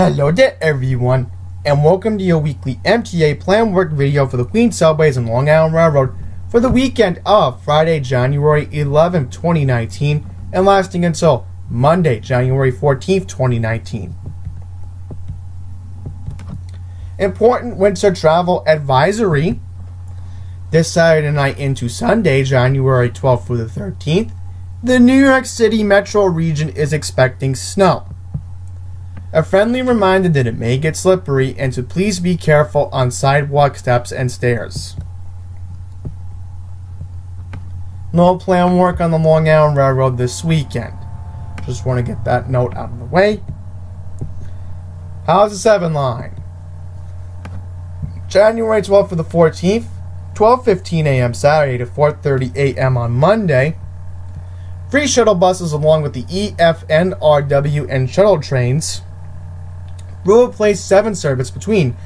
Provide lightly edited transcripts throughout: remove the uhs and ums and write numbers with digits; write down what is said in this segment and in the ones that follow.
Hello there everyone, and welcome to your weekly MTA plan work video for the Queens Subways and Long Island Railroad for the weekend of Friday, January 11th, 2019, and lasting until Monday, January 14th, 2019. Important winter travel advisory. This Saturday night into Sunday, January 12th through the 13th, the New York City metro region is expecting snow. A friendly reminder that it may get slippery and to please be careful on sidewalk steps and stairs. No planned work on the Long Island Railroad this weekend. Just want to get that note out of the way. How's the 7 line? January 12th for the 14th, 12:15 a.m. Saturday to 4:30 a.m. on Monday. Free shuttle buses along with the EFNRW and shuttle trains will replace 7 service between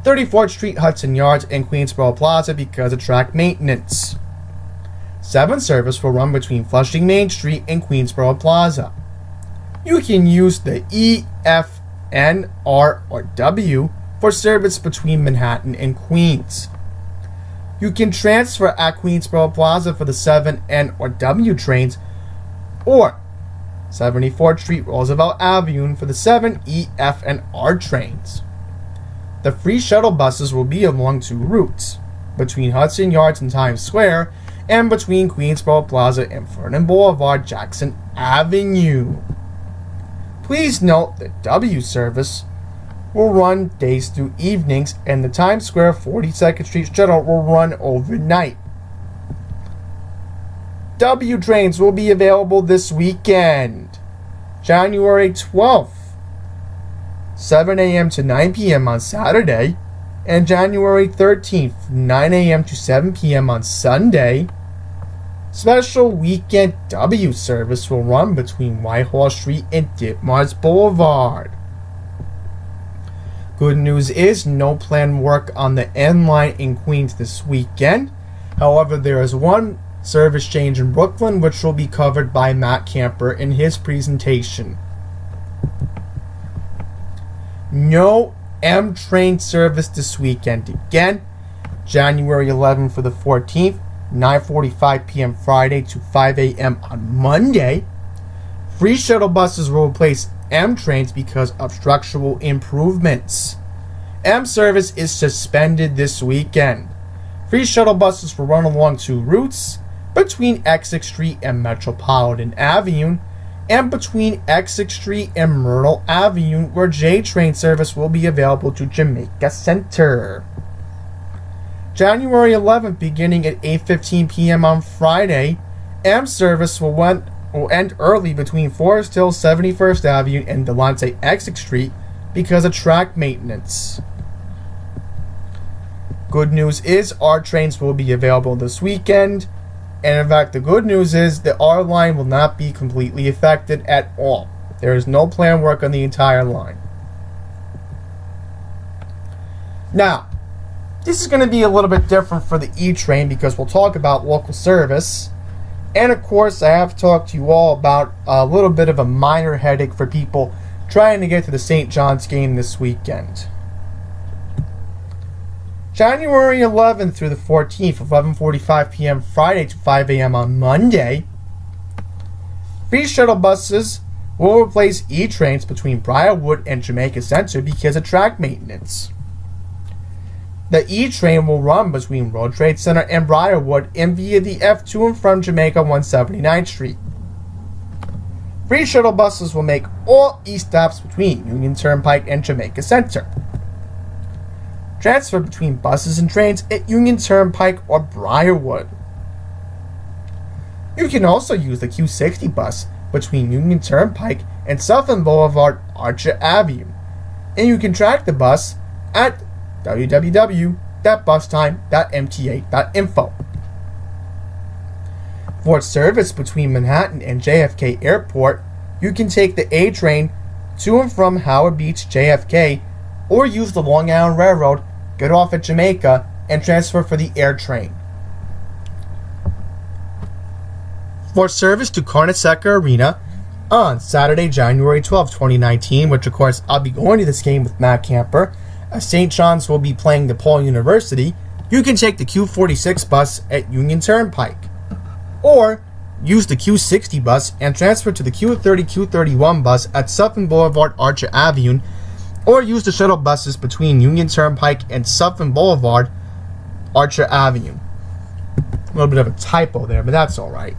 34th Street, Hudson Yards, and Queensboro Plaza because of track maintenance. 7 service will run between Flushing Main Street and Queensboro Plaza. You can use the EFNRW for service between Manhattan and Queens. You can transfer at Queensboro Plaza for the 7 N/W trains or 74th Street, Roosevelt Avenue for the 7 EF&R trains. The free shuttle buses will be along 2 routes, between Hudson Yards and Times Square, and between Queensboro Plaza and Vernon Boulevard, Jackson Avenue. Please note that W service will run days through evenings, and the Times Square 42nd Street shuttle will run overnight. W trains will be available this weekend. January 12th, 7 a.m. to 9 p.m. on Saturday, and January 13th, 9 a.m. to 7 p.m. on Sunday. Special weekend W service will run between Whitehall Street and Ditmars Boulevard. Good news is no planned work on the N line in Queens this weekend. However, there is one service change in Brooklyn which will be covered by Matt Camper in his presentation. No M train service this weekend again. January 11th for the 14th, 9:45 p.m. Friday to 5 a.m. on Monday. Free shuttle buses will replace M trains because of structural improvements. M service is suspended this weekend. Free shuttle buses will run along 2 routes, between Essex Street and Metropolitan Avenue, and between Essex Street and Myrtle Avenue, where J train service will be available to Jamaica Center. January 11th, beginning at 8:15 p.m. on Friday, M service will end early between Forest Hill 71st Avenue and Delonte Essex Street because of track maintenance. Good news is R trains will be available this weekend, and in fact the good news is the R line will not be completely affected at all. There is no planned work on the entire line. Now, this is going to be a little bit different for the E train because we'll talk about local service. And of course, I have talked to you all about a little bit of a minor headache for people trying to get to the St. John's game this weekend. January 11th through the 14th, 11:45 p.m. Friday to 5 a.m. on Monday. Free shuttle buses will replace E trains between Briarwood and Jamaica Center because of track maintenance. The E train will run between World Trade Center and Briarwood and via the F to and from Jamaica 179th Street. Free shuttle buses will make all E stops between Union Turnpike and Jamaica Center. Transfer between buses and trains at Union Turnpike or Briarwood. You can also use the Q60 bus between Union Turnpike and Southern Boulevard, Archer Avenue, and you can track the bus at www.bustime.mta.info. For service between Manhattan and JFK Airport, you can take the A train to and from Howard Beach, JFK, or use the Long Island Railroad, get off at Jamaica, and transfer for the air train. For service to Carnesecca Arena, On Saturday, January 12, 2019, which of course I'll be going to this game with Matt Camper, as St. John's will be playing DePaul University, you can take the Q46 bus at Union Turnpike. Or use the Q60 bus and transfer to the Q30, Q31 bus at Sutphin Boulevard, Archer Avenue, or use the shuttle buses between Union Turnpike and Sutphin Boulevard, Archer Avenue. A little bit of a typo there, but that's alright.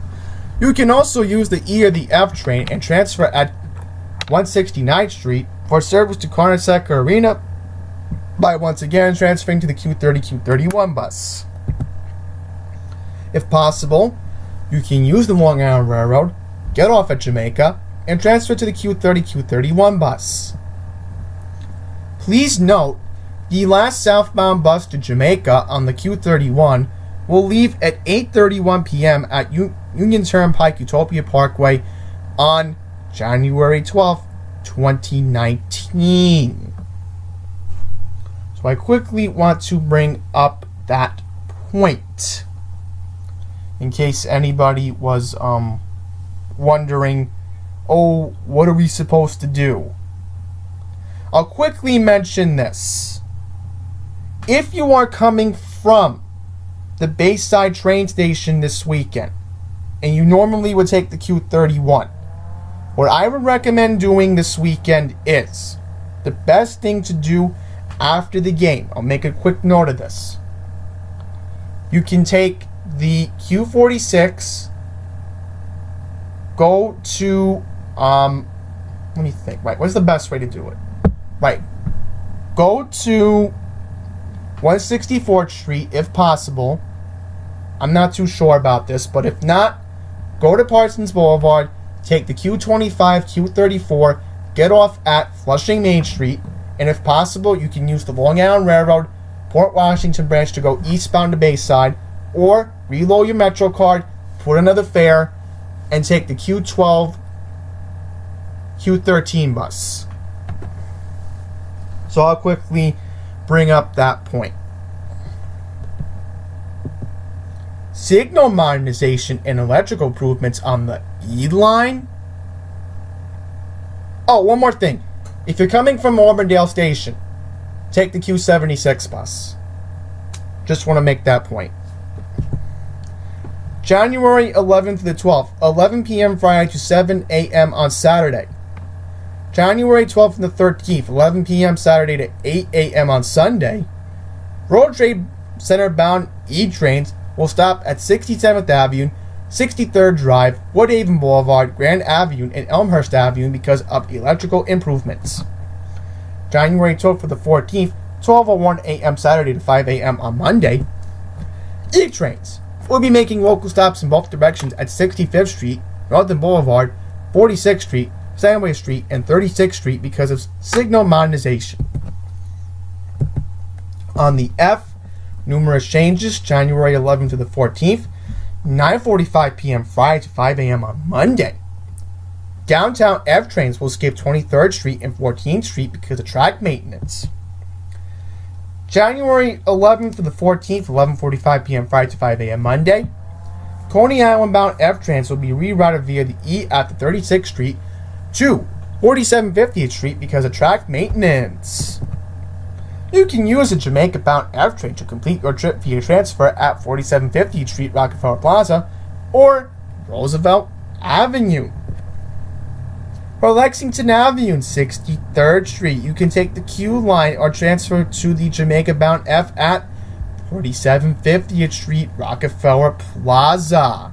You can also use the E or the F train and transfer at 169th Street for service to Carnesecca Arena by once again transferring to the Q30, Q31 bus. If possible, you can use the Long Island Railroad, get off at Jamaica, and transfer to the Q30, Q31 bus. Please note, the last southbound bus to Jamaica on the Q31 will leave at 8:31 p.m. at Union Turnpike Utopia Parkway on January 12, 2019. So I quickly want to bring up that point in case anybody was wondering, oh, what are we supposed to do? I'll quickly mention this. If you are coming from the Bayside train station this weekend, and you normally would take the Q31, what I would recommend doing this weekend is the best thing to do after the game. I'll make a quick note of this. You can take the Q46, go to, let me think, right, what's the best way to do it? Right, go to 164th Street if possible. I'm not too sure about this, but if not, go to Parsons Boulevard, take the Q25, Q34, get off at Flushing Main Street, and if possible, you can use the Long Island Railroad, Port Washington branch to go eastbound to Bayside, or reload your Metro card, put another fare, and take the Q12, Q13 bus. So I'll quickly bring up that point. Signal modernization and electrical improvements on the E line. Oh, one more thing. If you're coming from Auburndale Station, take the Q76 bus. Just want to make that point. January 11th to the 12th, 11 p.m. Friday to 7 a.m. on Saturday. January 12th and the 13th, 11 p.m. Saturday to 8 a.m. on Sunday. World Trade Center bound E trains will stop at 67th Avenue, 63rd Drive, Woodhaven Boulevard, Grand Avenue, and Elmhurst Avenue because of electrical improvements. January 12th for the 14th, 12:01 a.m. Saturday to 5 a.m. on Monday. E trains will be making local stops in both directions at 65th Street, Northern Boulevard, 46th Street, Stanway Street, and 36th Street because of signal modernization. On the F, numerous changes, January 11th to the 14th, 9:45 p.m. Friday to 5 a.m. on Monday. Downtown F trains will skip 23rd Street and 14th Street because of track maintenance. January 11th to the 14th, 11:45 p.m. Friday to 5 a.m. Monday. Coney Island bound F trains will be rerouted via the E at the 36th Street to 4750th Street because of track maintenance. You can use a Jamaica-bound F train to complete your trip via transfer at 4750th Street, Rockefeller Plaza, or Roosevelt Avenue. For Lexington Avenue and 63rd Street, you can take the Q line or transfer to the Jamaica-bound F at 4750th Street, Rockefeller Plaza.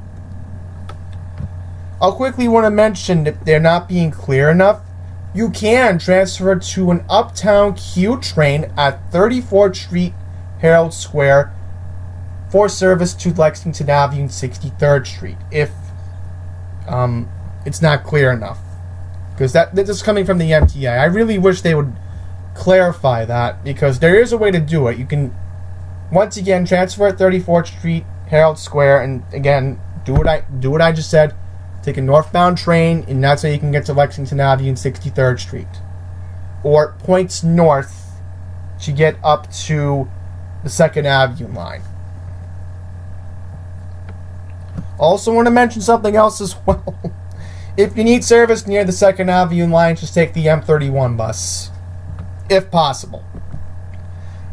I'll quickly want to mention that they're not being clear enough. You can transfer to an Uptown Q train at 34th Street, Herald Square, for service to Lexington Avenue and 63rd Street, if it's not clear enough. Because this is coming from the MTA. I really wish they would clarify that, because there is a way to do it. You can, once again, transfer at 34th Street, Herald Square, and again, do what I just said. Take a northbound train, and that's how you can get to Lexington Avenue and 63rd Street. Or points north to get up to the 2nd Avenue line. Also want to mention something else as well. If you need service near the 2nd Avenue line, just take the M31 bus, if possible.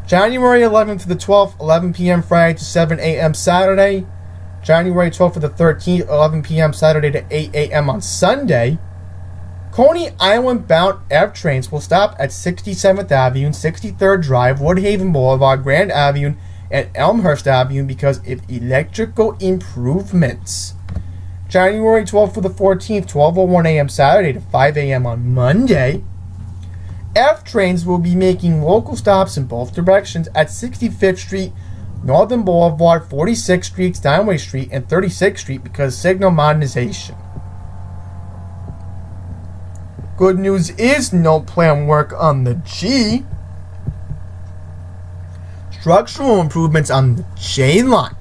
January 11th to the 12th, 11 p.m. Friday to 7 a.m. Saturday. January 12th to the 13th, 11 p.m. Saturday to 8 a.m. on Sunday. Coney Island bound F trains will stop at 67th Avenue, 63rd Drive, Woodhaven Boulevard, Grand Avenue, and Elmhurst Avenue because of electrical improvements. January 12th to the 14th, 12:01 a.m. Saturday to 5 a.m. on Monday. F trains will be making local stops in both directions at 65th Street, Northern Boulevard, 46th Street, Steinway Street, and 36th Street because signal modernization. Good news is no planned work on the G. Structural improvements on the J line.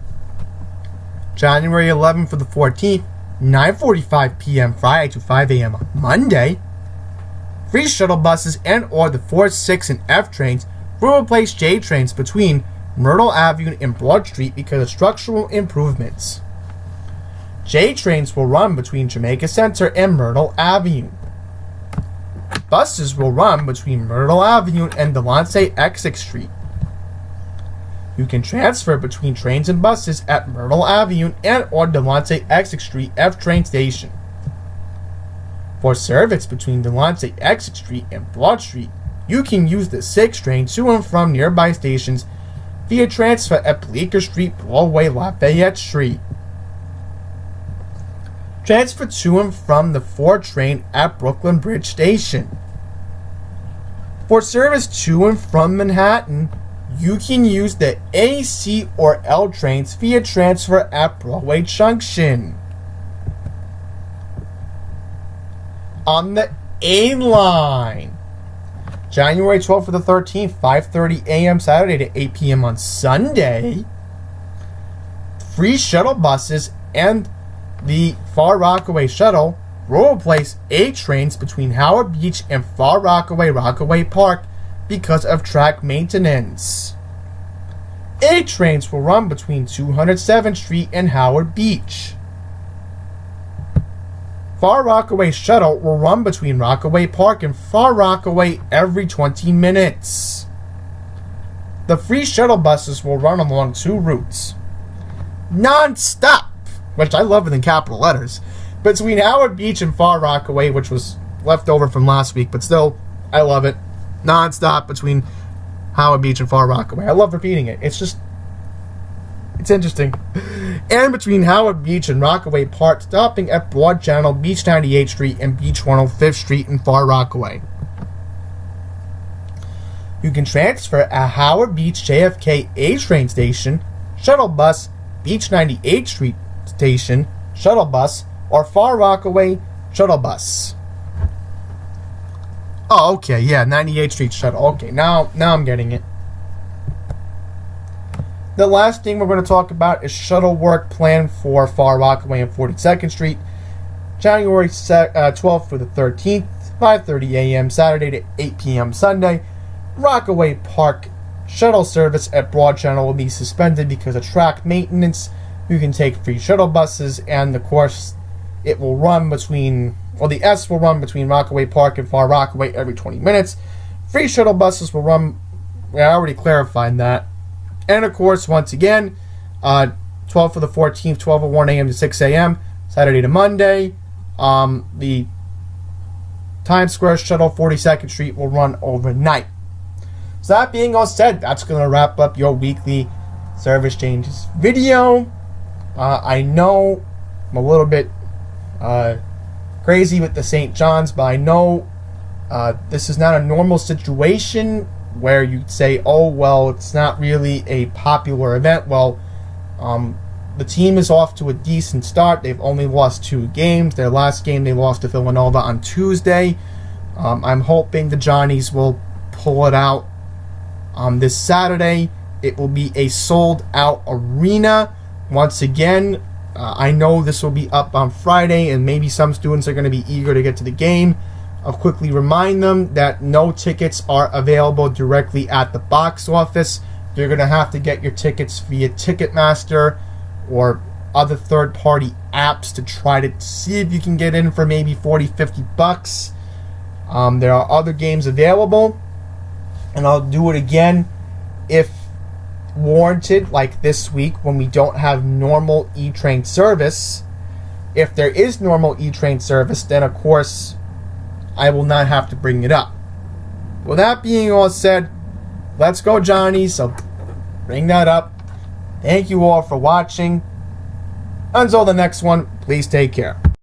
January 11th for the 14th, 9:45 p.m. Friday to 5 a.m. on Monday. Free shuttle buses and or the 4, 6, and F trains will replace J trains between Myrtle Avenue and Broad Street because of structural improvements. J trains will run between Jamaica Center and Myrtle Avenue. Buses will run between Myrtle Avenue and Delance Essex Street. You can transfer between trains and buses at Myrtle Avenue and or Delance Essex Street F train station. For service between Delance Essex Street and Broad Street, you can use the 6 train to and from nearby stations via transfer at Bleecker Street, Broadway, Lafayette Street. Transfer to and from the 4 train at Brooklyn Bridge Station. For service to and from Manhattan, you can use the A, C, or L trains via transfer at Broadway Junction. On the A line, January 12th for the 13th, 5:30 a.m. Saturday to 8 p.m. on Sunday. Free shuttle buses and the Far Rockaway shuttle will replace A trains between Howard Beach and Far Rockaway Park because of track maintenance. A trains will run between 207th Street and Howard Beach. Far Rockaway shuttle will run between Rockaway Park and Far Rockaway every 20 minutes. The free shuttle buses will run along 2 routes, non-stop, which I love it in capital letters, between Howard Beach and Far Rockaway, which was left over from last week, but still, I love it. Non-stop between Howard Beach and Far Rockaway. I love repeating it. It's interesting. And between Howard Beach and Rockaway Park, stopping at Broad Channel, Beach 98th Street, and Beach 105th Street in Far Rockaway. You can transfer at Howard Beach JFK A train station, shuttle bus, Beach 98th Street station, shuttle bus, or Far Rockaway shuttle bus. Oh, okay, yeah, 98th Street shuttle. Okay, now I'm getting it. The last thing we're going to talk about is shuttle work planned for Far Rockaway and 42nd Street, January 12th for the 13th, 5:30 a.m. Saturday to 8 p.m. Sunday. Rockaway Park shuttle service at Broad Channel will be suspended because of track maintenance. You can take free shuttle buses, and of course, it will run between, well, the S will run between Rockaway Park and Far Rockaway every 20 minutes. Free shuttle buses will run, I already clarified that. And of course, once again, 12 for the 14th, 12:01 a.m. to 6 a.m., Saturday to Monday. The Times Square shuttle, 42nd Street, will run overnight. So that being all said, that's going to wrap up your weekly service changes video. I know I'm a little bit crazy with the St. John's, but I know this is not a normal situation where you'd say, oh, well, it's not really a popular event. Well, the team is off to a decent start. They've only lost 2 games. Their last game, they lost to Villanova on Tuesday. I'm hoping the Johnnies will pull it out this Saturday. It will be a sold-out arena. Once again, I know this will be up on Friday, and maybe some students are going to be eager to get to the game. I'll quickly remind them that no tickets are available directly at the box office. You're going to have to get your tickets via Ticketmaster or other third-party apps to try to see if you can get in for maybe 40, 50 bucks. There are other games available, and I'll do it again if warranted, like this week when we don't have normal E-Train service. If there is normal E-Train service, then of course I will not have to bring it up. With that being all said, let's go, Johnny. So bring that up. Thank you all for watching. Until the next one, please take care.